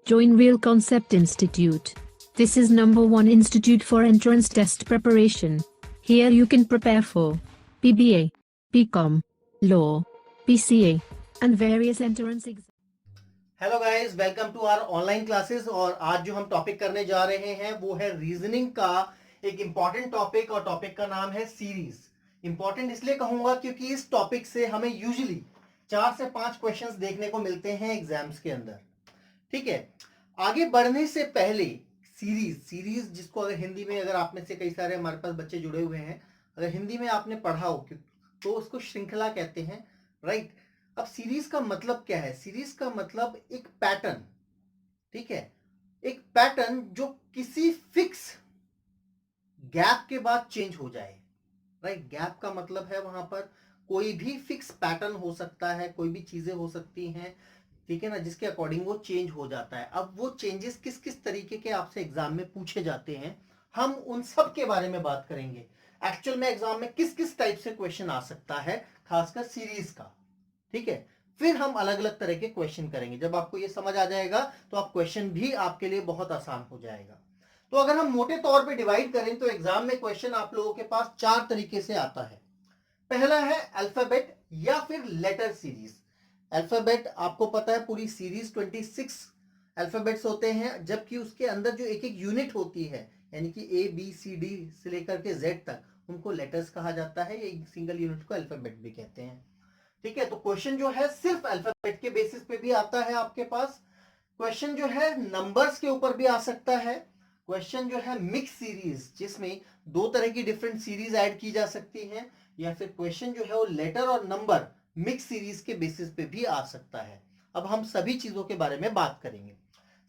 Join Real Concept Institute. This is #1 institute for entrance test preparation. Here you can prepare for PBA, PCOM, Law, PCA, and various entrance exams. Hello guys, welcome to our online classes. और आज जो हम topic करने जा रहे हैं वो है रीजनिंग का एक इंपॉर्टेंट टॉपिक, और टॉपिक का नाम है सीरीज। इंपॉर्टेंट इसलिए कहूंगा क्योंकि इस टॉपिक से हमें यूजुअली 4 से 5 क्वेश्चंस देखने को मिलते हैं एग्जाम्स के अंदर। ठीक है, आगे बढ़ने से पहले सीरीज जिसको अगर हिंदी में, अगर आप में से कई सारे हमारे पास बच्चे जुड़े हुए हैं, अगर हिंदी में आपने पढ़ा हो तो उसको श्रृंखला कहते हैं, राइट। अब सीरीज का मतलब क्या है? सीरीज का मतलब एक पैटर्न, ठीक है, एक पैटर्न जो किसी फिक्स गैप के बाद चेंज हो जाए, राइट। गैप का मतलब है वहां पर कोई भी फिक्स पैटर्न हो सकता है, कोई भी चीजें हो सकती हैं, ठीक है ना, जिसके अकॉर्डिंग वो चेंज हो जाता है। अब वो चेंजेस किस किस तरीके के आपसे एग्जाम में पूछे जाते हैं, हम उन सब के बारे में बात करेंगे। एक्चुअल में एग्जाम में किस किस टाइप से क्वेश्चन आ सकता है, खासकर सीरीज का, ठीक है। फिर हम अलग अलग तरह के क्वेश्चन करेंगे। जब आपको ये समझ आ जाएगा तो आप क्वेश्चन भी आपके लिए बहुत आसान हो जाएगा। तो अगर हम मोटे तौर पे डिवाइड करें तो एग्जाम में क्वेश्चन आप लोगों के पास 4 तरीके से आता है। पहला है अल्फाबेट या फिर लेटर सीरीज। अल्फाबेट आपको पता है पूरी सीरीज 26 अल्फाबेट्स होते हैं, जबकि उसके अंदर जो एक एक यूनिट होती है, यानी कि ABCD से लेकर के Z तक, उनको लेटर्स कहा जाता है। एक सिंगल यूनिट को अल्फाबेट भी कहते हैं, ठीक है। तो क्वेश्चन जो है सिर्फ अल्फाबेट के बेसिस पे भी आता है आपके पास। क्वेश्चन जो है नंबर्स के ऊपर भी आ सकता है। क्वेश्चन जो है मिक्स सीरीज, जिसमें 2 तरह की डिफरेंट सीरीज ऐड की जा सकती हैं, या फिर क्वेश्चन जो है वो लेटर और नंबर मिक्स सीरीज के बेसिस पे भी आ सकता है। अब हम सभी चीजों के बारे में बात करेंगे।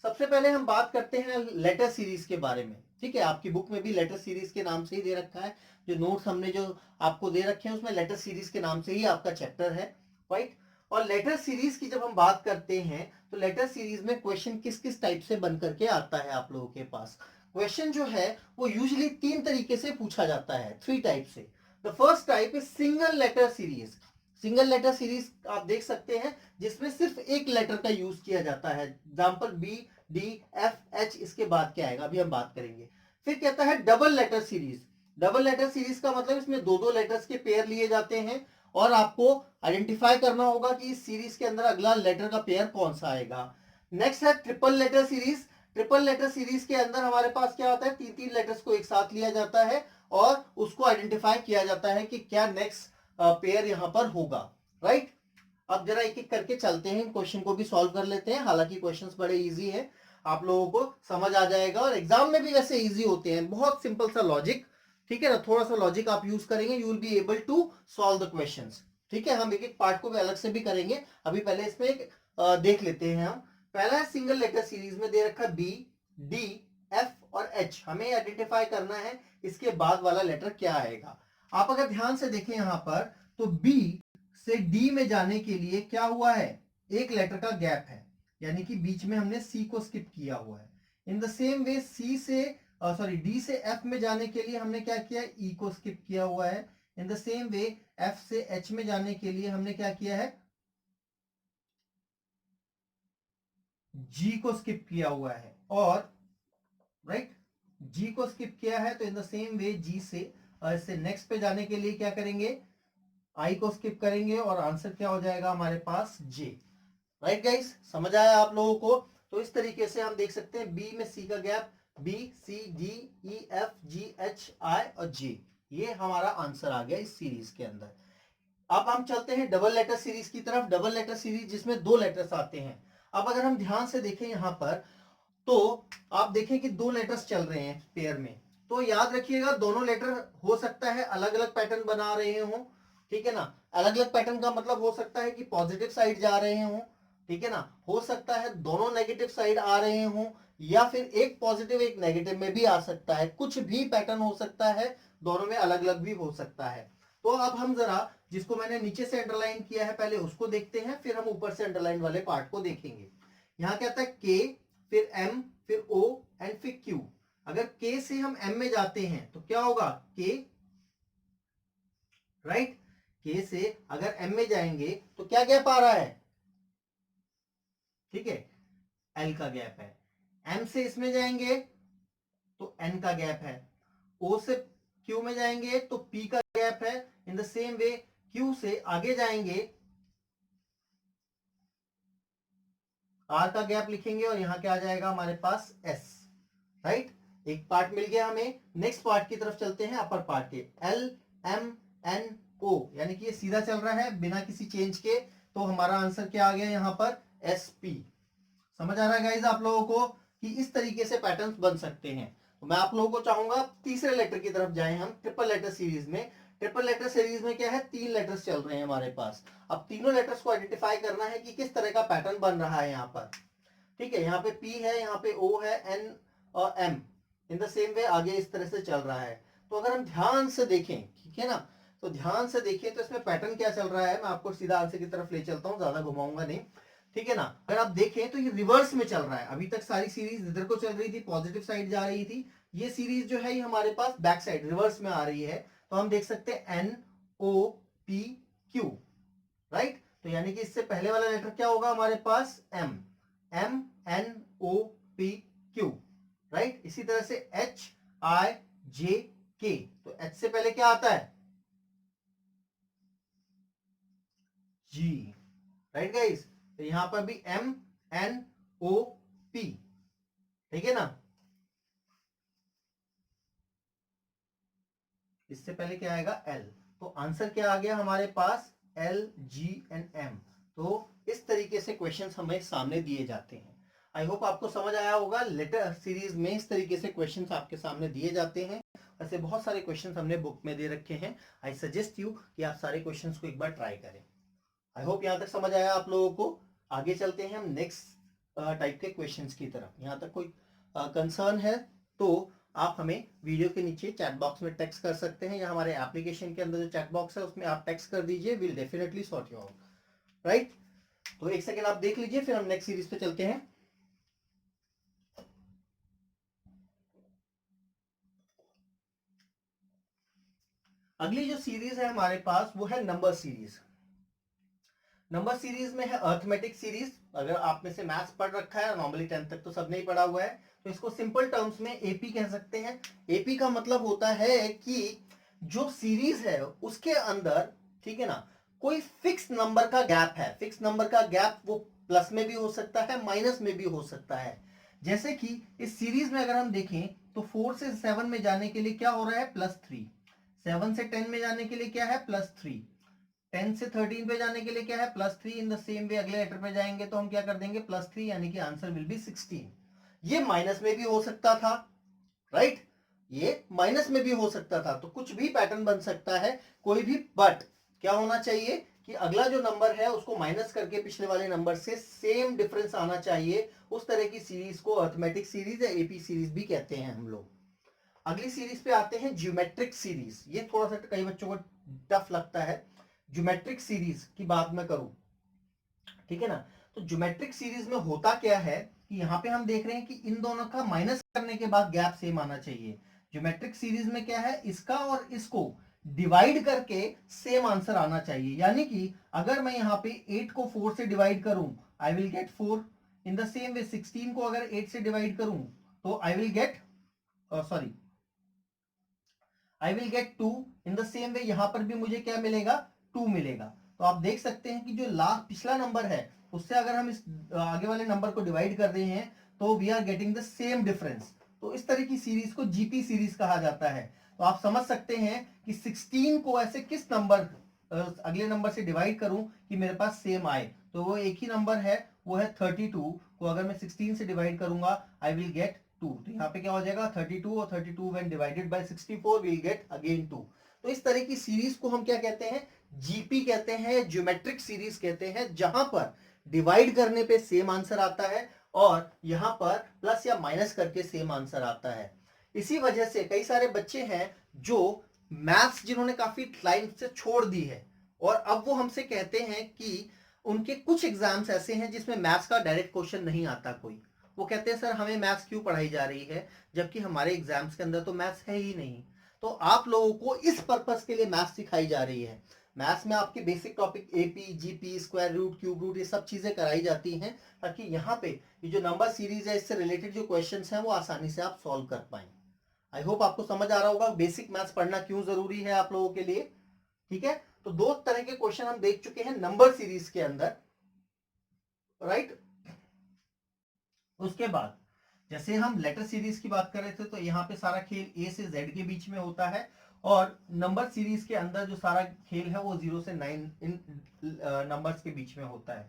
सबसे पहले हम बात करते हैं लेटर सीरीज के बारे में, ठीक है। आपकी बुक में भी लेटर सीरीज के नाम से ही दे रखा है, जो नोट्स हमने जो आपको दे रखे हैं उसमें लेटर सीरीज के नाम से ही आपका चैप्टर है, राइट। और लेटर सीरीज की जब हम बात करते हैं तो लेटर सीरीज में क्वेश्चन किस किस टाइप से बन करके आता है आप लोगों के पास। क्वेश्चन जो है वो यूजुअली 3 तरीके से पूछा जाता है, 3 टाइप से। The first type is single letter series. Single letter series आप देख सकते हैं जिसमें सिर्फ एक लेटर का यूज किया जाता है। एग्जाम्पल BDFH, इसके बाद क्या आएगा अभी हम बात करेंगे। फिर कहता है double letter series. Double letter series का मतलब इसमें 2-2 लेटर्स के पेयर लिए जाते हैं, और आपको आइडेंटिफाई करना होगा कि इस सीरीज के अंदर अगला लेटर का पेयर कौन सा आएगा। नेक्स्ट है triple letter series. Triple letter series के अंदर हमारे पास क्या होता है, 3-3 लेटर्स को एक साथ लिया जाता है और उसको आइडेंटिफाई किया जाता है कि क्या नेक्स्ट पेयर यहां पर होगा, राइट। अब जरा एक एक करके चलते हैं, क्वेश्चन को भी सॉल्व कर लेते हैं। हालांकि क्वेश्चंस बड़े इजी है, आप लोगों को समझ आ जाएगा, और एग्जाम में भी वैसे इजी होते हैं। बहुत सिंपल सा लॉजिक, ठीक है ना, थोड़ा सा लॉजिक आप यूज करेंगे, you will be able to solve the questions, ठीक है। हम एक एक पार्ट को भी अलग से भी करेंगे, अभी पहले इसमें एक देख लेते हैं हम। पहला है सिंगल लेटर सीरीज में दे रखा BDF और H। हमें आइडेंटिफाई करना है इसके बाद वाला लेटर क्या आएगा। आप अगर ध्यान से देखें यहां पर, तो B से D में जाने के लिए क्या हुआ है, एक लेटर का गैप है, यानी कि बीच में हमने C को स्किप किया हुआ है। इन द सेम वे D से F में जाने के लिए हमने क्या किया, E को स्किप किया हुआ है। इन द सेम वे F से H में जाने के लिए हमने क्या किया है, G को स्किप किया हुआ है, और राइट, G को स्किप किया है। तो इन द सेम वे G से नेक्स्ट पे जाने के लिए क्या करेंगे, I को स्किप करेंगे, और आंसर क्या हो जाएगा हमारे पास, J। राइट गाइस, समझ आया आप लोगों को? तो इस तरीके से हम देख सकते हैं B में C का गैप, BCDEFGHI और J, ये हमारा आंसर आ गया इस सीरीज के अंदर। अब हम चलते हैं डबल लेटर सीरीज की तरफ। डबल लेटर सीरीज जिसमें 2 लेटर्स आते हैं। अब अगर हम ध्यान से देखें यहां पर, तो आप देखें कि 2 लेटर्स चल रहे हैं पेयर में, तो याद रखिएगा दोनों लेटर हो सकता है अलग अलग पैटर्न बना रहे हो, ठीक है ना। अलग अलग पैटर्न का मतलब हो सकता है कि पॉजिटिव साइड जा रहे हो, ठीक है ना, हो सकता है दोनों नेगेटिव साइड आ रहे हो, या फिर एक पॉजिटिव एक नेगेटिव में भी आ सकता है, कुछ भी पैटर्न हो सकता है, दोनों में अलग अलग भी हो सकता है। तो अब हम जरा जिसको मैंने नीचे से अंडरलाइन किया है पहले उसको देखते हैं, फिर हम ऊपर से अंडरलाइन वाले पार्ट को देखेंगे। यहां कहता है K, फिर M, फिर O एंड फिर Q। अगर K से हम M में जाते हैं तो क्या होगा, K, राइट। K से अगर M में जाएंगे तो क्या गैप आ रहा है, ठीक है, एल का गैप है, एम से इसमें जाएंगे तो एन का गैप है, ओ से क्यू में जाएंगे तो पी का गैप है। इन द सेम वे क्यू से आगे जाएंगे आर का गैप लिखेंगे और यहां क्या आ जाएगा हमारे पास एस, राइट। एक पार्ट मिल गया हमें, नेक्स्ट पार्ट की तरफ चलते हैं, अपर पार्ट के। एल एम एन ओ, यानी कि ये सीधा चल रहा है बिना किसी चेंज के, तो हमारा आंसर क्या आ गया यहाँ पर एस पी। समझ आ रहा है गाइज आप लोगों को कि इस तरीके से पैटर्न्स बन सकते हैं। तो मैं आप लोगों को चाहूंगा तीसरे लेटर की तरफ जाएं हम, ट्रिपल लेटर सीरीज में। ट्रिपल लेटर सीरीज में क्या है, 3 लेटर्स चल रहे हैं हमारे पास। अब तीनों लेटर्स को आइडेंटिफाई करना है कि किस तरह का पैटर्न बन रहा है यहाँ पर। ठीक है, यहाँ पे पी है, यहाँ पे ओ है, एन और M in the same way आगे इस तरह से चल रहा है। तो अगर हम ध्यान से देखें, ठीक है ना, तो ध्यान से देखें तो इसमें पैटर्न क्या चल रहा है। मैं आपको सीधा आंसर की तरफ ले चलता हूँ, ज्यादा घुमाऊंगा नहीं, ठीक है ना। अगर आप देखें तो ये रिवर्स में चल रहा है। अभी तक सारी सीरीज इधर को चल रही थी, पॉजिटिव साइड जा रही थी। ये सीरीज जो है ये हमारे पास बैक साइड रिवर्स में आ रही है। तो हम देख सकते हैं N O P Q, right. तो यानी कि इससे पहले वाला लेटर क्या होगा हमारे पास M, M N O P Q, right. इसी तरह से एच आई जे के, तो एच से पहले क्या आता है जी, राइट गाइस। तो यहां पर भी एम एन ओ पी, ठीक है ना। इससे पहले क्या आएगा एल, तो आंसर क्या आ गया हमारे पास एल जी एंड एम। तो इस तरीके से क्वेश्चंस हमें सामने दिए जाते हैं। आई होप आपको समझ आया होगा। लेटर सीरीज में इस तरीके से क्वेश्चंस आपके सामने दिए जाते हैं। ऐसे बहुत सारे क्वेश्चंस हमने बुक में दे रखे हैं। आई सजेस्ट यू कि आप सारे क्वेश्चंस को एक बार ट्राई करें। आई होप यहाँ तक समझ आया आप लोगों को। आगे चलते हैं हम नेक्स्ट टाइप के क्वेश्चंस की तरफ। यहाँ तक कोई कंसर्न है तो आप हमें वीडियो के नीचे चैट बॉक्स में टेक्स्ट कर सकते हैं, या हमारे एप्लीकेशन के अंदर जो चैट बॉक्स है उसमें आप टेक्स्ट कर दीजिए। Will definitely sort you out, right. तो एक सेकेंड आप देख लीजिए, फिर हम नेक्स्ट सीरीज पे चलते हैं। अगली जो सीरीज है हमारे पास वो है नंबर सीरीज। नंबर सीरीज में है अर्थमेटिक सीरीज। अगर आप में से मैथ्स पढ़ रखा है, नॉर्मली 10th तक तो सबने ही पढ़ा हुआ है, तो इसको सिंपल टर्म्स में एपी कह सकते हैं। एपी का मतलब होता है कि जो सीरीज है उसके अंदर, ठीक है ना, कोई फिक्स नंबर का गैप है। फिक्स नंबर का गैप वो प्लस में भी हो सकता है, माइनस में भी हो सकता है। जैसे कि इस सीरीज में अगर हम देखें तो 4 से 7 में जाने के लिए क्या हो रहा है +3, 7 से 10 में जाने के लिए क्या है +3, 10 से 13 पे जाने के लिए क्या है +3। इन द सेम वे अगले लेटर पे जाएंगे तो हम क्या कर देंगे +3, यानी कि आंसर विल बी 16। ये माइनस में भी हो सकता था, राइट, ये माइनस में भी हो सकता था। तो कुछ भी पैटर्न बन सकता है, कोई भी, बट क्या होना चाहिए कि अगला जो नंबर है उसको माइनस करके पिछले वाले नंबर से सेम डिफरेंस आना चाहिए। उस तरह की सीरीज को अर्थमेटिक सीरीज या एपी सीरीज भी कहते हैं हम लोग। अगली सीरीज पे आते हैं ज्योमेट्रिक सीरीज। ये थोड़ा सा कई बच्चों को टफ लगता है। ज्योमेट्रिक सीरीज की बात मैं करूं, ठीक है ना, तो ज्योमेट्रिक सीरीज में होता क्या है कि यहाँ पे हम देख रहे हैं कि इन दोनों का माइनस करने के बाद गैप सेम आना चाहिए। ज्योमेट्रिक सीरीज में क्या है, इसका और इसको डिवाइड करके सेम आंसर आना चाहिए। यानी कि अगर मैं यहाँ पे 8 को 4 से डिवाइड करूं, I will get 4। In the same वे 16 को अगर 8 से डिवाइड करूं तो I will get sorry I will get 2। In the same way यहां पर भी मुझे क्या मिलेगा 2 मिलेगा। तो आप देख सकते हैं कि जो लास्ट पिछला नंबर है उससे अगर हम इस आगे वाले नंबर को डिवाइड कर रहे हैं तो we are getting the same difference. तो इस तरह की सीरीज को जीपी सीरीज कहा जाता है। तो आप समझ सकते हैं कि 16 को ऐसे किस नंबर अगले नंबर से डिवाइड करूं कि मेरे पास सेम आए। तो वो एक ही नंबर है, वो है 32 को अगर मैं 16 से डिवाइड करूंगा आई विल गेट 2। तो यहाँ पे क्या हो जाएगा 32 और 32 when divided by 64 will get again 2। तो इस तरह की सीरीज को हम क्या कहते हैं, जीपी कहते हैं, ज्योमेट्रिक सीरीज कहते हैं, जहां पर डिवाइड करने पे सेम आंसर आता है और यहां पर प्लस या माइनस करके सेम आंसर आता है। इसी वजह से कई सारे बच्चे हैं जो मैथ्स जिन्होंने काफी लाइन से छोड़ दी है और अब वो हमसे कहते हैं कि उनके कुछ एग्जाम्स ऐसे हैं जिसमें मैथ्स का डायरेक्ट क्वेश्चन नहीं आता कोई। वो कहते हैं सर हमें मैथ्स क्यों पढ़ाई जा रही है, जबकि हमारे एग्जाम्स के अंदर तो मैथ्स है ही नहीं। तो आप लोगों को इस पर्पस के लिए मैथ्स सिखाई जा रही है। मैथ्स में आपके basic topic AP, GP, square root, cube root, ये सब चीजें कराई जाती हैं ताकि यहाँ पे ये जो नंबर सीरीज है इससे रिलेटेड जो क्वेश्चंस हैं वो आसानी से आप सॉल्व कर पाए। आई होप आपको समझ आ रहा होगा बेसिक मैथ्स पढ़ना क्यों जरूरी है आप लोगों के लिए। ठीक है, तो दो तरह के क्वेश्चन हम देख चुके हैं नंबर सीरीज के अंदर, राइट। उसके बाद जैसे हम लेटर सीरीज की बात कर रहे थे तो यहाँ पे सारा खेल ए से जेड के बीच में होता है, और नंबर सीरीज के अंदर जो सारा खेल है वो 0 से 9 इन नंबर्स के बीच में होता है।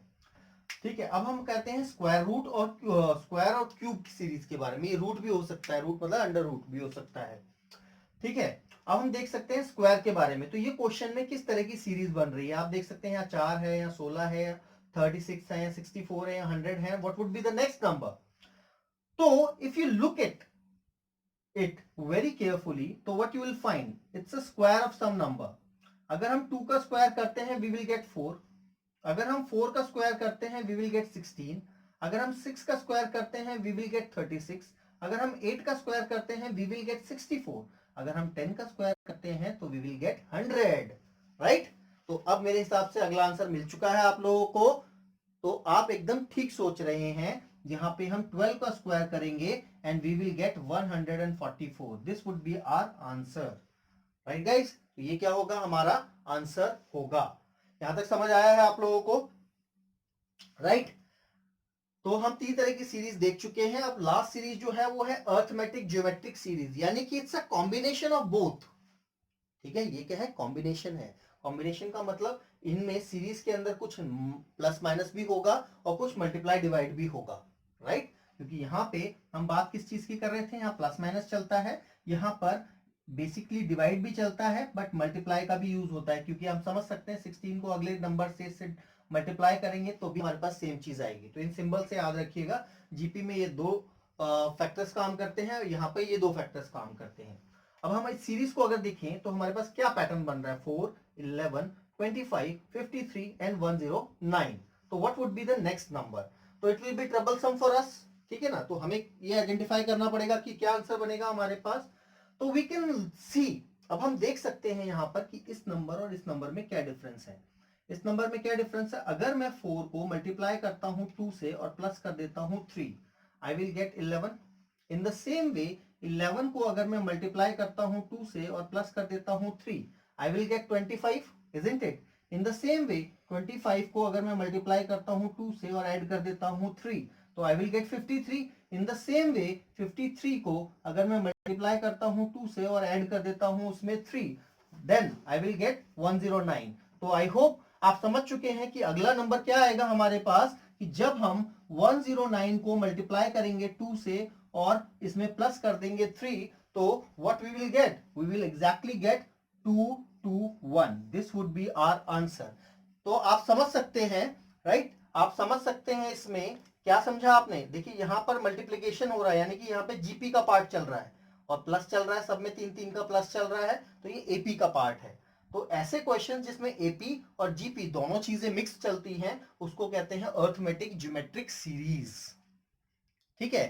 ठीक है, अब हम कहते हैं स्क्वायर रूट और क्यूब की सीरीज के बारे में। ये रूट भी हो सकता है, रूट मतलब अंडर रूट भी हो सकता है। ठीक है, अब हम देख सकते हैं स्क्वायर के बारे में। तो ये क्वेश्चन में किस तरह की सीरीज बन रही है आप देख सकते हैं, यहाँ 4 है या 16 है या 36 है या 64 है या 100 है, what would be the next number. तो if you look at it very carefully, तो what you will find it's a square of some number। अगर हम 2 का स्क्वायर करते हैं we will get 4, अगर हम 4 का स्क्वायर करते हैं we will get 16, अगर हम 6 का स्क्वायर करते हैं we will get 36, अगर हम 8 का स्क्वायर करते हैं we will get 64, अगर हम 10 का स्क्वायर करते हैं तो we will get 100, राइट। तो अब मेरे हिसाब से अगला आंसर मिल चुका है आप लोगों को। तो आप एकदम ठीक सोच रहे हैं, यहाँ पे हम 12 का स्क्वायर करेंगे and we will get 144। This would be our answer, right guys. तो ये क्या होगा, हमारा आंसर होगा। यहां तक समझ आया है आप लोगों को, राइट। तो हम 3 तरह की सीरीज देख चुके हैं। अब लास्ट सीरीज जो है वो है अर्थमेटिक ज्योमेट्रिक सीरीज, यानी कि it's a combination of both. ठीक है, ये क्या है, कॉम्बिनेशन है। कॉम्बिनेशन का मतलब इनमें सीरीज के अंदर कुछ प्लस माइनस भी होगा और कुछ मल्टीप्लाई डिवाइड भी होगा, राइट। क्योंकि यहाँ पे हम बात किस चीज की कर रहे थे, यहाँ प्लस माइनस चलता है, यहाँ पर बेसिकली डिवाइड भी चलता है बट मल्टीप्लाई का भी यूज होता है, क्योंकि हम समझ सकते हैं 16 को अगले नंबर से मल्टीप्लाई करेंगे तो भी हमारे पास सेम चीज आएगी। तो इन सिंबल से याद रखिएगा, जीपी में ये 2 फैक्टर्स काम करते हैं और यहाँ पे ये 2 फैक्टर्स काम करते हैं। अब हम इस सीरीज को अगर देखें तो हमारे पास क्या पैटर्न बन रहा है, 4, 11, 25, 53 एंड 109। तो what would be the next number. तो it will be troublesome for us, ठीक है ना। तो हमें ये आइडेंटिफाई करना पड़ेगा कि क्या आंसर बनेगा हमारे पास। तो वी कैन सी, अब हम देख सकते हैं यहाँ पर कि इस नंबर और इस नंबर में क्या डिफरेंस है। इस नंबर में क्या डिफरेंस है, अगर मैं 4 को मल्टीप्लाई करता हूं 2 से और प्लस कर देता हूं 3, I will get 11। In the same वे 11 को अगर मैं मल्टीप्लाई करता हूं 2 से और प्लस कर देता हूं 3, I will get 25, isn't it. In the same वे 25 को अगर मैं मल्टीप्लाई करता हूं 2 से और ऐड कर देता हूं 3, तो I will get 53। In the same वे 53 को अगर मैं मल्टीप्लाई करता हूं 2 से और ऐड कर देता हूं उसमें 3, देन आई विल गेट 109। तो आई होप आप समझ चुके हैं कि अगला नंबर क्या आएगा हमारे पास, कि जब हम 109 को मल्टीप्लाई करेंगे 2 से और इसमें प्लस कर देंगे 3, तो what we will get, we will exactly get 221। This would be our answer. तो आप समझ सकते हैं, राइट, आप समझ सकते हैं इसमें क्या समझा आपने। देखिए यहाँ पर मल्टीप्लीकेशन हो रहा है, यानी कि यहाँ पे जीपी का पार्ट चल रहा है और प्लस चल रहा है, सब में 3-3 का प्लस चल रहा है, तो ये एपी का पार्ट है। तो ऐसे क्वेश्चन जिसमें एपी और जीपी दोनों चीजें मिक्स चलती हैं उसको कहते हैं अर्थमेटिक ज्योमेट्रिक सीरीज। ठीक है,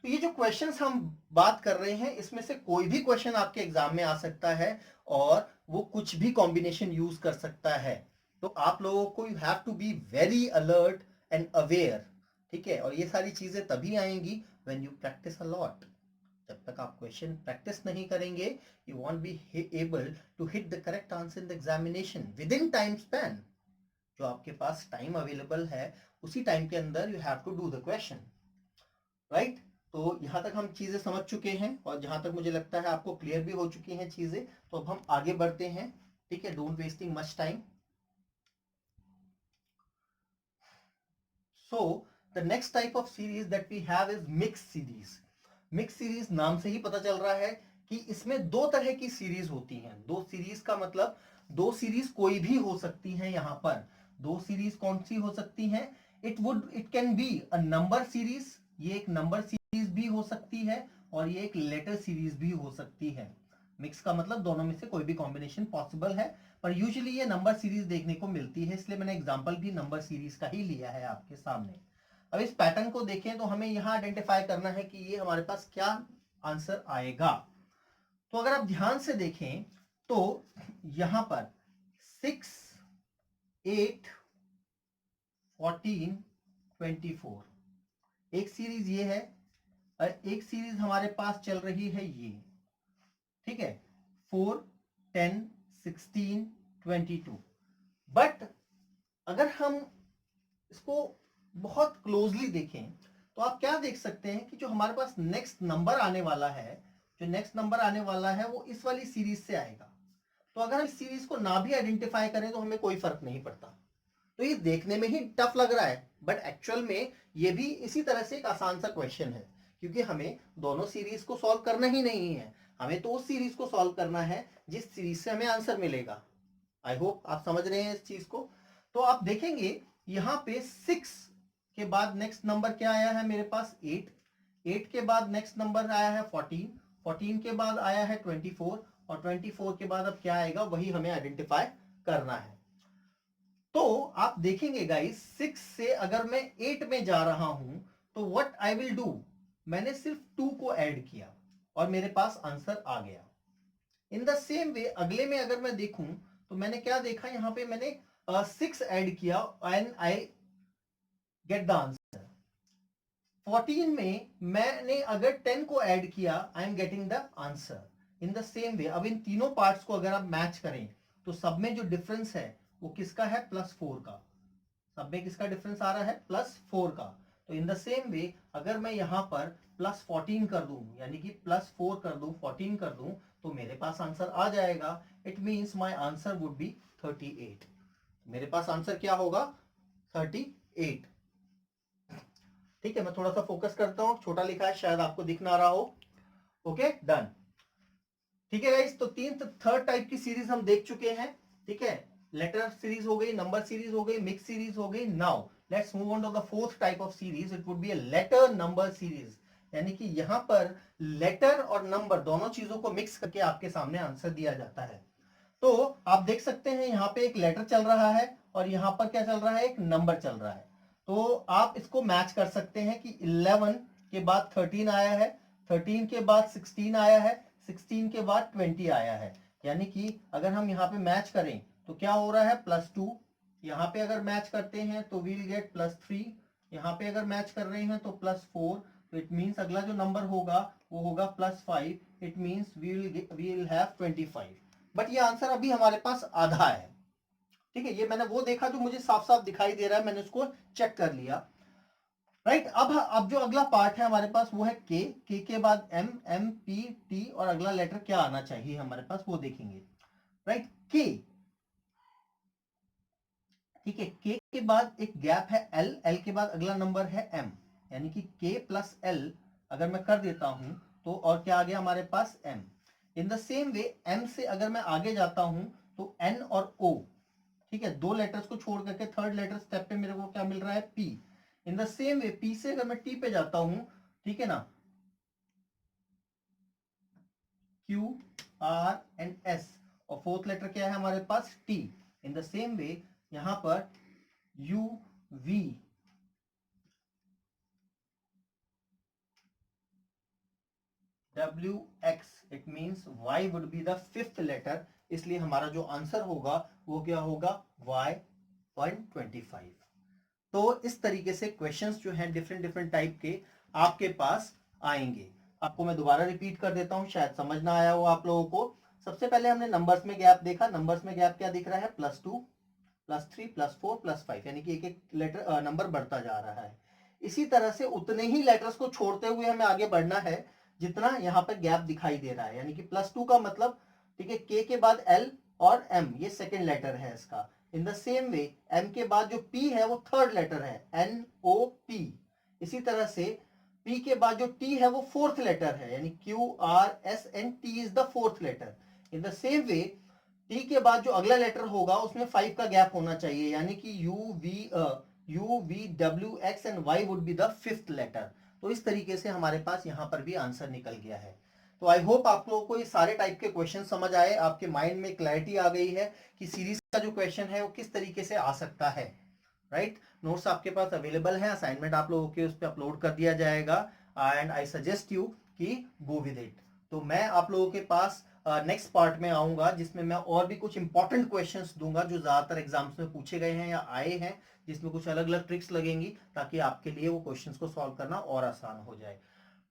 तो ये जो क्वेश्चंस हम बात कर रहे हैं इसमें से कोई भी क्वेश्चन आपके एग्जाम में आ सकता है और वो कुछ भी कॉम्बिनेशन यूज कर सकता है। तो आप लोगों को you have to be very alert and aware. ठीक है, और ये सारी चीजें तभी आएंगी when you practice a lot. जब तक आप क्वेश्चन प्रैक्टिस नहीं करेंगे you won't be able to hit the correct answer in the examination within time span. जो आपके पास टाइम अवेलेबल है उसी टाइम के अंदर you have to do the question, right. तो यहां तक हम चीजें समझ चुके हैं और जहां तक मुझे लगता है आपको क्लियर भी हो चुकी हैं चीजें। तो अब हम आगे बढ़ते हैं, ठीक है, don't wasting much time. So the next type of series that we have is mix series. Mix series नाम से ही पता चल रहा है कि इसमें 2 तरह की सीरीज होती हैं। 2 सीरीज का मतलब 2 सीरीज कोई भी हो सकती हैं। यहाँ पर 2 सीरीज कौन सी हो सकती हैं, it can be a number series, ये एक नंबर सीरीज भी हो सकती है और ये एक लेटर सीरीज भी हो सकती है। मिक्स का मतलब दोनों में से कोई भी कॉम्बिनेशन पॉसिबल है, पर यूजुअली ये नंबर सीरीज देखने को मिलती है, इसलिए मैंने एग्जांपल भी नंबर सीरीज का ही लिया है आपके सामने। अब इस पैटर्न को देखें तो हमें यहां आइडेंटिफाई करना है कि ये हमारे पास क्या आंसर आएगा। तो अगर आप ध्यान से देखें तो यहां पर 6, 8, 14, 24। एक सीरीज ये है और एक सीरीज हमारे पास चल रही है ये, ठीक है, 4, 10, 16, 22। बट अगर हम इसको बहुत क्लोजली देखें तो आप क्या देख सकते हैं कि जो हमारे पास नेक्स्ट नंबर आने वाला है, जो नेक्स्ट नंबर आने वाला है वो इस वाली सीरीज से आएगा। तो अगर हम इस सीरीज को ना भी आइडेंटिफाई करें तो हमें कोई फर्क नहीं पड़ता। तो ये देखने में ही टफ लग रहा है, बट एक्चुअल में ये भी इसी तरह से एक आसान सा क्वेश्चन है, क्योंकि हमें दोनों सीरीज को सॉल्व करना ही नहीं है, हमें तो उस सीरीज को सॉल्व करना है जिस सीरीज से हमें आंसर मिलेगा। आई होप आप समझ रहे हैं इस चीज को। तो आप देखेंगे यहाँ पे 6 के बाद नेक्स्ट नंबर क्या आया है मेरे पास 8, 8 के बाद नेक्स्ट नंबर आया है 14, 14 के बाद आया है 24 और 24 के बाद अब क्या आएगा वही हमें आइडेंटिफाई करना है। तो आप देखेंगे गाइस 6 से अगर मैं 8 में जा रहा हूं तो व्हाट आई विल डू, मैंने सिर्फ 2 को ऐड किया और मेरे पास आंसर आ गया। इन द सेम वे अगले में अगर मैं देखूं तो मैंने क्या देखा, यहां पे मैंने 6 ऐड किया and I get the answer. 14 में मैंने अगर 10 को ऐड किया I am getting the answer. In the same वे अब इन तीनों पार्ट्स को अगर आप मैच करें तो सब में जो डिफरेंस है वो किसका है, +4 का। सब में किसका डिफरेंस आ रहा है, +4 का। तो इन द सेम वे अगर मैं यहां पर +14 कर दूं, यानी कि +4 कर दूं, 14 कर दूं, तो मेरे पास आंसर आ जाएगा। It means my answer would be 38। मेरे पास आंसर क्या होगा, 38। ठीक है, मैं थोड़ा सा फोकस करता हूं, छोटा लिखा है शायद आपको दिख ना रहा हो। Okay done. ठीक है गाइस, तो थर्ड टाइप की सीरीज हम देख चुके हैं। ठीक है, लेटर सीरीज हो गई, नंबर सीरीज हो गई, मिक्स सीरीज हो गई। Now let's move on to the fourth type of series, it would be a letter number series. यानी कि यहां पर लेटर और नंबर दोनों चीजों को मिक्स करके आपके सामने आंसर दिया जाता है। तो आप देख सकते हैं यहाँ पे एक लेटर चल रहा है और यहाँ पर क्या चल रहा है, एक नंबर चल रहा है। तो आप इसको मैच कर सकते हैं कि 11 के बाद 13 आया है, 13 के बाद 16 आया है, 16 के बाद 20 आया है। यानी कि अगर हम यहाँ पे मैच करें तो क्या हो रहा है, +2। यहाँ पे अगर मैच करते हैं तो वील गेट +3। यहाँ पे अगर मैच कर रहे हैं तो +4। तो इट मींस अगला जो नंबर होगा वो होगा +5। It means we will have 25। But ये आंसर अभी हमारे पास आधा है। ठीक है, ये मैंने वो देखा जो मुझे साफ साफ दिखाई दे रहा है, मैंने उसको चेक कर लिया। राइट, अब जो अगला पार्ट है हमारे पास वो है के के बाद एम, एम पी टी और अगला लेटर क्या आना चाहिए हमारे पास वो देखेंगे। राइट, के, ठीक है, के के बाद एक गैप है एल, एल के बाद अगला नंबर है एम, यानी कि के प्लस एल अगर मैं कर देता हूं तो और क्या आ गया हमारे पास, M. In the same way M से अगर मैं आगे जाता हूं तो एन और ओ, ठीक है, दो लेटर्स को छोड़ करके थर्ड लेटर स्टेप पे मेरे को क्या मिल रहा है, P. In the same way P से अगर मैं टी पे जाता हूं, ठीक है ना, क्यू, आर एंड एस, और फोर्थ लेटर क्या है हमारे पास, T. In the same way यहां पर U, V, W, X, it means Y would be the fifth letter, इसलिए हमारा जो आंसर होगा वो क्या होगा, वाई 125। तो इस तरीके से क्वेश्चंस जो हैं डिफरेंट डिफरेंट टाइप के आपके पास आएंगे। आपको मैं दोबारा रिपीट कर देता हूं, शायद समझ ना आया हो आप लोगों को। सबसे पहले हमने नंबर्स में गैप देखा, नंबर्स में गैप क्या दिख रहा है, +2, +3, +4, +5, यानी कि एक एक लेटर नंबर बढ़ता जा रहा है। इसी तरह से उतने ही लेटर्स को छोड़ते हुए हमें आगे बढ़ना है जितना यहाँ पर गैप दिखाई दे रहा है, यानी कि +2 का मतलब, ठीक है, के के बाद एल और एम, ये सेकेंड लेटर है इसका। In the same way M के बाद जो पी है वो थर्ड लेटर है, एन ओ पी। इसी तरह से पी के बाद जो टी है वो फोर्थ लेटर है, यानी Q R S and T is the fourth letter. In the same way T के बाद जो अगला लेटर होगा उसमें 5 का गैप होना चाहिए, यानी कि U V W X and Y would be the fifth letter. तो इस तरीके से हमारे पास यहाँ पर भी आंसर निकल गया है। तो आई होप आप लोगों को ये सारे टाइप के क्वेश्चन समझ आए, आपके माइंड में क्लैरिटी आ गई है कि सीरीज का जो क्वेश्चन है वो किस तरीके से आ सकता है। राइट, नोट्स आपके पास अवेलेबल है, असाइनमेंट आप लोगों के उस पर अपलोड कर दिया जाएगा एंड आई सजेस्ट यू कि गो विद इट। तो मैं आप लोगों के पास नेक्स्ट पार्ट में आऊंगा, जिसमें मैं और भी कुछ इंपॉर्टेंट क्वेश्चंस दूंगा जो ज्यादातर एग्जाम्स में पूछे गए हैं या आए हैं, जिसमें कुछ अलग अलग ट्रिक्स लगेंगी ताकि आपके लिए वो क्वेश्चंस को सॉल्व करना और आसान हो जाए।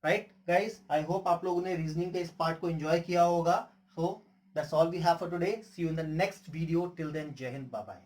राइट गाइस, आई होप आप लोगों ने रीजनिंग के इस पार्ट को एंजॉय किया होगा। So that's all we have for today. See you in the next video. Till then, Jai Hind, bye bye.